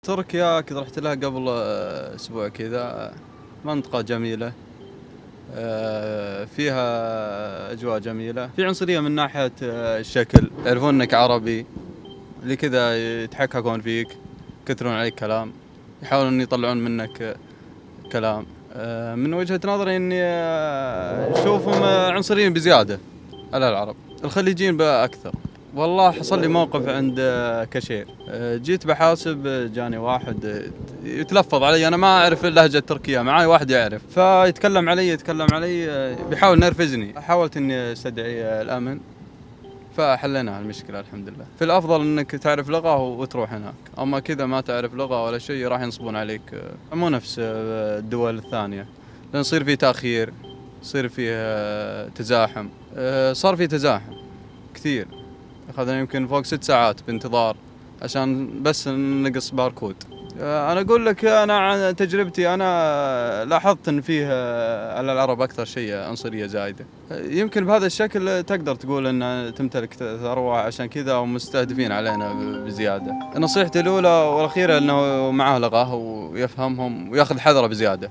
تركيا كذا رحت لها قبل أسبوع كذا. منطقة جميلة، فيها أجواء جميلة. في عنصرية من ناحية الشكل، يعرفون أنك عربي اللي كذا يتحككون فيك، يكثرون عليك كلام، يحاولون أن يطلعون منك كلام. من وجهة نظري أني أشوفهم عنصريين بزيادة على العرب. الخليجيين بقى أكثر. والله حصل لي موقف عند كاشير، جيت بحاسب، جاني واحد يتلفظ علي، أنا ما أعرف اللهجة التركية، معاي واحد يعرف، فيتكلم علي بيحاول نرفزني. حاولت إني أستدعي الأمن، فحلينا المشكلة الحمد لله. في الأفضل إنك تعرف لغة وتروح هناك، أما كذا ما تعرف لغة ولا شيء راح ينصبون عليك. مو نفس الدول الثانية، لأن يصير فيه تأخير، يصير فيه تزاحم. صار فيه تزاحم كثير، أخذنا يمكن فوق 6 ساعات بانتظار عشان بس نقص باركود. أنا أقول لك، أنا عن تجربتي أنا لاحظت أن فيه على العرب أكثر شيء عنصرية زايدة. يمكن بهذا الشكل تقدر تقول أن تمتلك ثروة، عشان كذا ومستهدفين علينا بزيادة. نصيحتي الأولى والأخيرة أنه معاه لغة ويفهمهم ويأخذ حذره بزيادة.